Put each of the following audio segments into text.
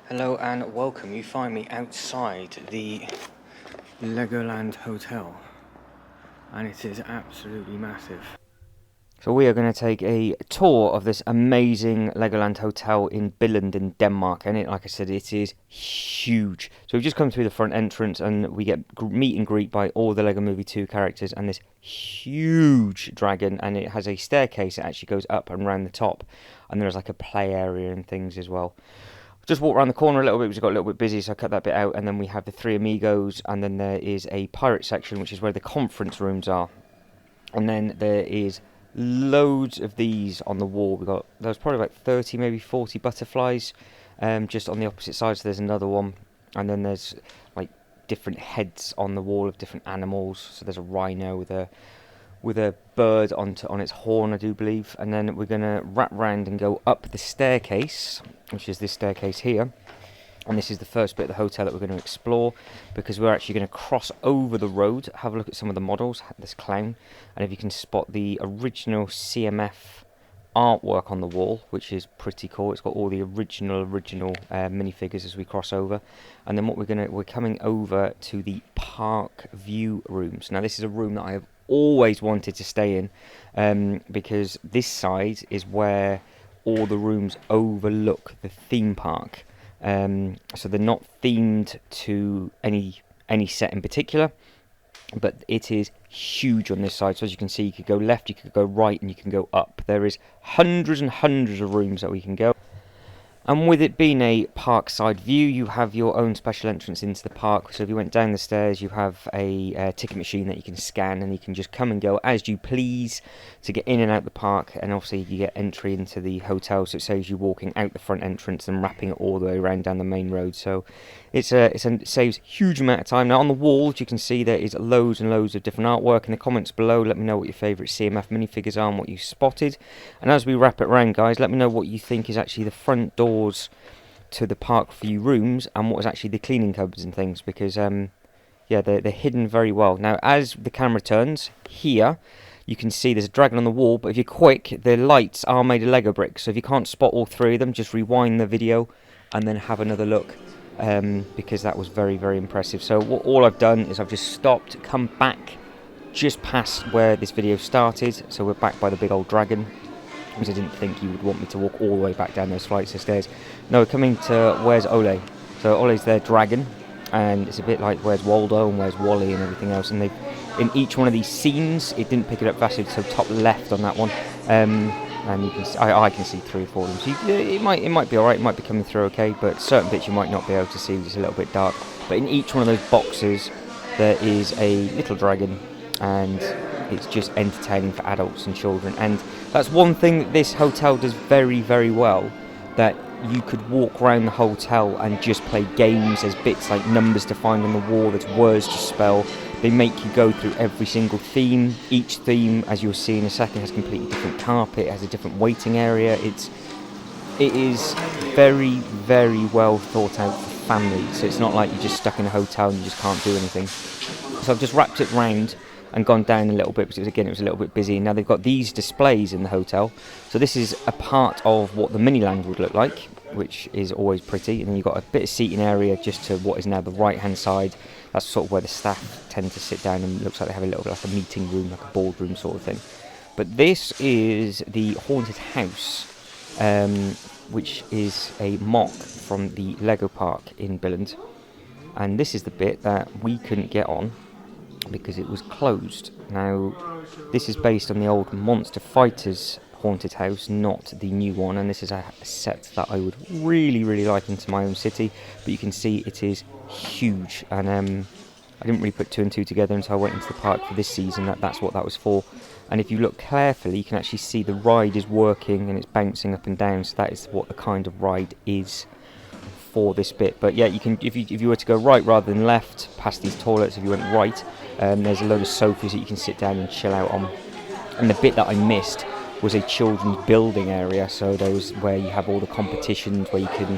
Hello and welcome. You find me outside the Legoland Hotel, and it is absolutely massive. So we are going to take a tour of this amazing Legoland Hotel in Billund in Denmark, and like I said, it is huge. So we've just come through the front entrance and we get meet and greet by all the Lego Movie 2 characters and this huge dragon, and it has a staircase that actually goes up and around the top, and there's like a play area and things as well. Just walked around the corner a little bit because it got a little bit busy, so I cut that bit out. And then we have the three amigos, and then there is a pirate section, which is where the conference rooms are. And then there is loads of these on the wall. There's probably about 30, maybe 40 butterflies, just on the opposite side. So there's another one, and then there's like different heads on the wall of different animals. So there's a rhino with a bird on its horn, I do believe. And then we're going to wrap round and go up the staircase, which is this staircase here. And this is the first bit of the hotel that we're going to explore, because we're actually going to cross over the road, have a look at some of the models, this clown, and if you can spot the original CMF artwork on the wall, which is pretty cool. It's got all the original minifigures as we cross over. And then we're coming over to the park view rooms. Now this is a room that I have always wanted to stay in, because this side is where all the rooms overlook the theme park. So they're not themed to any set in particular, but it is huge on this side. So as you can see, you could go left, you could go right, and you can go up. There is hundreds and hundreds of rooms that we can go. And with it being a park-side view, you have your own special entrance into the park. So if you went down the stairs, you have a ticket machine that you can scan, and you can just come and go as you please to get in and out the park. And obviously you get entry into the hotel, so it saves you walking out the front entrance and wrapping it all the way around down the main road. So it saves a huge amount of time. Now on the walls, you can see there is loads and loads of different artwork. In the comments below, let me know what your favourite CMF minifigures are and what you spotted. And as we wrap it around, guys, let me know what you think is actually the front doors to the park view rooms and what is actually the cleaning cupboards and things, because yeah, they're hidden very well. Now as the camera turns here, you can see there's a dragon on the wall, but if you're quick, the lights are made of Lego bricks. So if you can't spot all three of them, just rewind the video and then have another look, because that was very, very impressive. So all I've done is I've just stopped, come back just past where this video started. So we're back by the big old dragon, because I didn't think you would want me to walk all the way back down those flights of stairs. No, we're coming to Where's Ole? So Ole's their dragon, and it's a bit like Where's Waldo and Where's Wally and everything else. And in each one of these scenes, it didn't pick it up fast, so top left on that one. And you can see, I can see 3 or 4 of them. So it might be alright, it might be coming through okay, but certain bits you might not be able to see, it's a little bit dark. But in each one of those boxes, there is a little dragon, and it's just entertaining for adults and children. And that's one thing that this hotel does very, very well, that you could walk around the hotel and just play games. There's bits like numbers to find on the wall, there's words to spell. They make you go through every single theme. Each theme, as you'll see in a second, has completely different carpet, it has a different waiting area. It is very, very well thought out for families. So it's not like you're just stuck in a hotel and you just can't do anything. So I've just wrapped it round and gone down a little bit, because it was a little bit busy. Now they've got these displays in the hotel, so this is a part of what the Miniland would look like, which is always pretty. And then you've got a bit of seating area just to what is now the right hand side. That's sort of where the staff tend to sit down, and it looks like they have a little bit like a meeting room, like a boardroom sort of thing. But this is the haunted house, which is a mock from the Lego Park in Billund, and this is the bit that we couldn't get on because it was closed. Now this is based on the old Monster Fighters haunted house, not the new one, and this is a set that I would really, really like into my own city. But you can see it is huge, and I didn't really put 2 and 2 together until I went into the park for this season, that's what that was for. And if you look carefully, you can actually see the ride is working and it's bouncing up and down, so that is what the kind of ride is for this bit. But yeah, you can, if you were to go right rather than left past these toilets, if you went right, there's a load of sofas that you can sit down and chill out on. And the bit that I missed was a children's building area, so those where you have all the competitions where you can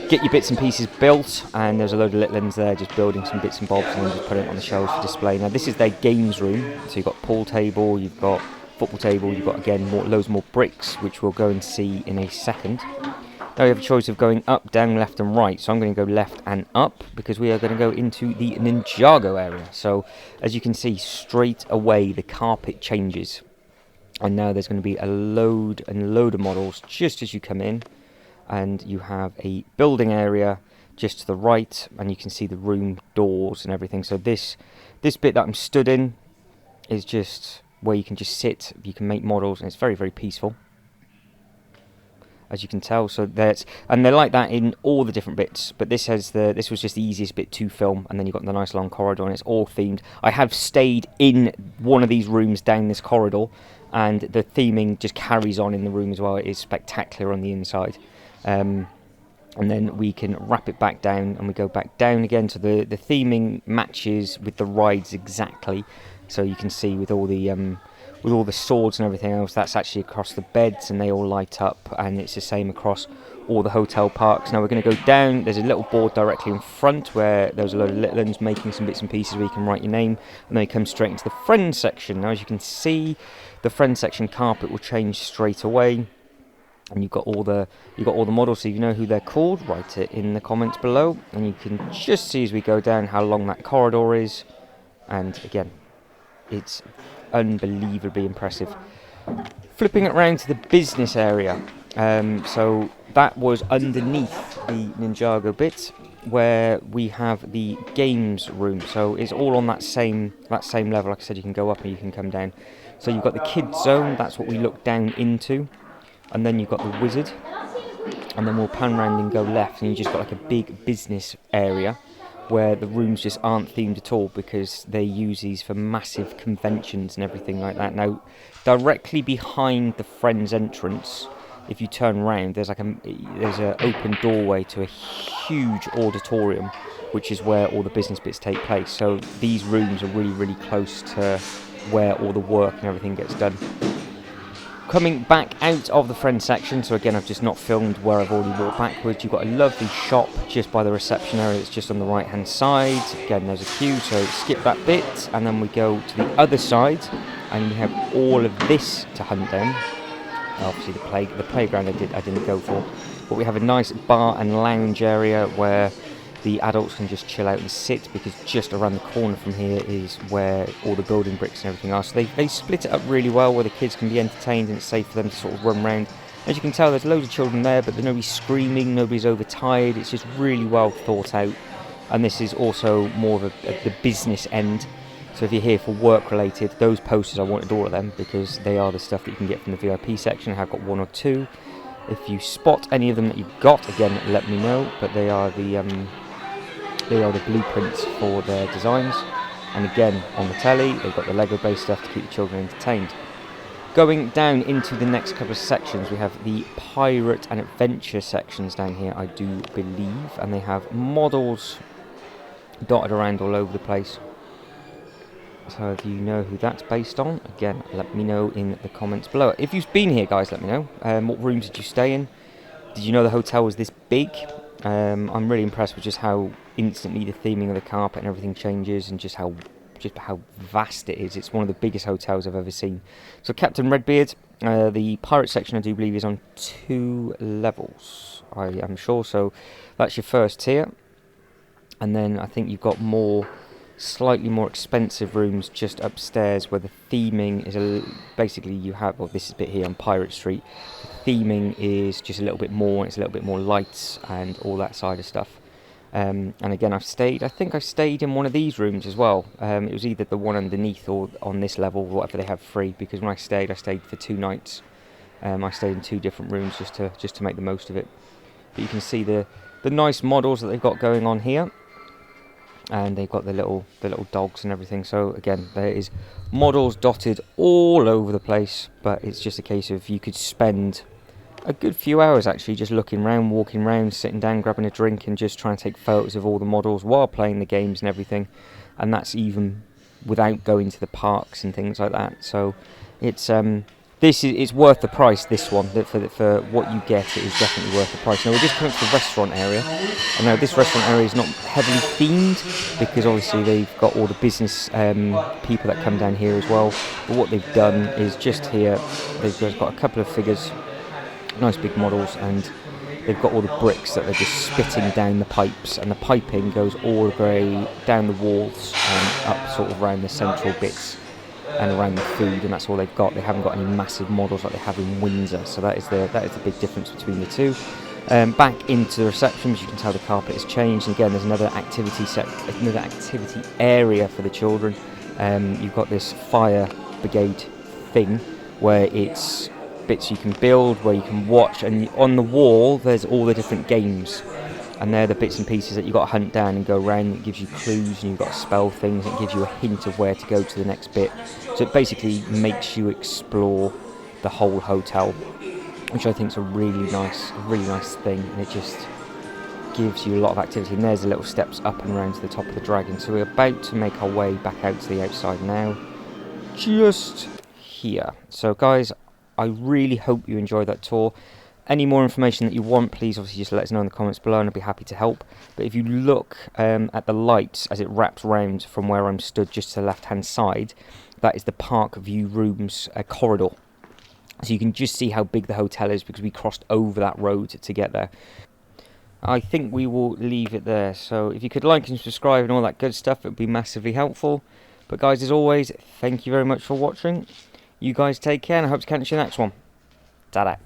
get your bits and pieces built, and there's a load of little ones there just building some bits and bobs and then just putting it on the shelves for display. Now this is their games room, so you've got pool table, you've got football table, you've got again loads more bricks, which we'll go and see in a second. Now we have a choice of going up, down, left and right. So I'm going to go left and up because we are going to go into the Ninjago area. So as you can see, straight away the carpet changes. And now there's going to be a load and load of models just as you come in. And you have a building area just to the right, and you can see the room doors and everything. So this bit that I'm stood in is just where you can just sit, you can make models, and it's very, very peaceful, as you can tell. So and they're like that in all the different bits, but this was just the easiest bit to film, and then you've got the nice long corridor, and it's all themed. I have stayed in one of these rooms down this corridor, and the theming just carries on in the room as well. It is spectacular on the inside. And then we can wrap it back down, and we go back down again. So the theming matches with the rides exactly. So you can see with all the swords and everything else, that's actually across the beds, and they all light up, and it's the same across all the hotel parks. Now we're going to go down. There's a little board directly in front where there's a load of little ones making some bits and pieces where you can write your name, and then you come straight into the friends section. Now as you can see, the friends section carpet will change straight away. And you've got all the models, so you know who they're called. Write it in the comments below, and you can just see as we go down how long that corridor is. And again, it's unbelievably impressive. Flipping it around to the business area, so that was underneath the Ninjago bit, where we have the games room. So it's all on that same level. Like I said, you can go up and you can come down. So you've got the kids zone. That's what we look down into. And then you've got the wizard, and then we'll pan round and go left, and you just got like a big business area where the rooms just aren't themed at all, because they use these for massive conventions and everything like that. Now, directly behind the Friends entrance, if you turn round, there's an open doorway to a huge auditorium, which is where all the business bits take place. So these rooms are really, really close to where all the work and everything gets done. Coming back out of the friend section, so again I've just not filmed where I've already walked backwards. You've got a lovely shop just by the reception area that's just on the right hand side. Again, there's a queue, so skip that bit, and then we go to the other side, and we have all of this to hunt down. Obviously the playground I didn't go for, but we have a nice bar and lounge area where the adults can just chill out and sit, because just around the corner from here is where all the building bricks and everything are. So they split it up really well, where the kids can be entertained and it's safe for them to sort of run around. As you can tell, there's loads of children there, but nobody's screaming, nobody's overtired. It's just really well thought out. And this is also more of the business end. So if you're here for work related, those posters, I wanted all of them, because they are the stuff that you can get from the VIP section. I've got one or two. If you spot any of them that you've got, again, let me know. But they are the blueprints for their designs. And again, on the telly, they've got the Lego based stuff to keep the children entertained. Going down into the next couple of sections, we have the pirate and adventure sections down here, I do believe, and they have models dotted around all over the place. So if you know who that's based on, again, let me know in the comments below. If you've been here, guys, let me know. What rooms did you stay in? Did you know the hotel was this big? I'm really impressed with just how instantly the theming of the carpet and everything changes, and just how vast it is. It's one of the biggest hotels I've ever seen. So Captain Redbeard, the pirate section I do believe is on 2 levels, I am sure. So that's your first tier, and then I think you've got slightly more expensive rooms just upstairs, where the theming is basically you have, well, this bit here on Pirate Street, the theming is just a little bit more, and it's a little bit more lights and all that side of stuff. And again, I think I stayed in one of these rooms as well. It was either the one underneath or on this level, whatever they have free, because when I stayed for 2 nights. I stayed in 2 different rooms just to make the most of it. But you can see the nice models that they've got going on here. And they've got the little dogs and everything. So again, there is models dotted all over the place, but it's just a case of you could spend a good few hours actually just looking around, walking around, sitting down, grabbing a drink, and just trying to take photos of all the models while playing the games and everything. And that's even without going to the parks and things like that. So it's it's worth the price. This one, for what you get, it is definitely worth the price. Now we're just coming to the restaurant area, and now this restaurant area is not heavily themed, because obviously they've got all the business people that come down here as well. But what they've done is just here, they've got a couple of figures, nice big models, and they've got all the bricks that they're just spitting down the pipes, and the piping goes all the way down the walls and up sort of around the central bits and around the food, and that's all they've got. They haven't got any massive models like they have in Windsor, so that is the big difference between the two. Back into the reception, as you can tell, the carpet has changed, and again there's another activity area for the children. You've got this fire brigade thing where it's bits you can build, where you can watch, and on the wall there's all the different games, and they're the bits and pieces that you've got to hunt down and go around. It gives you clues, and you've got to spell things, and it gives you a hint of where to go to the next bit. So it basically makes you explore the whole hotel, which I think is a really nice thing, and it just gives you a lot of activity. And there's the little steps up and around to the top of the dragon. So we're about to make our way back out to the outside now, just here. So guys, I really hope you enjoyed that tour. Any more information that you want, please obviously just let us know in the comments below, and I'll be happy to help. But if you look at the lights as it wraps round from where I'm stood just to the left hand side, that is the park view rooms corridor. So you can just see how big the hotel is because we crossed over that road to get there. I think we will leave it there. So if you could like and subscribe and all that good stuff, it would be massively helpful. But guys, as always, thank you very much for watching. You guys take care, and I hope to catch you in the next one. Ta-da.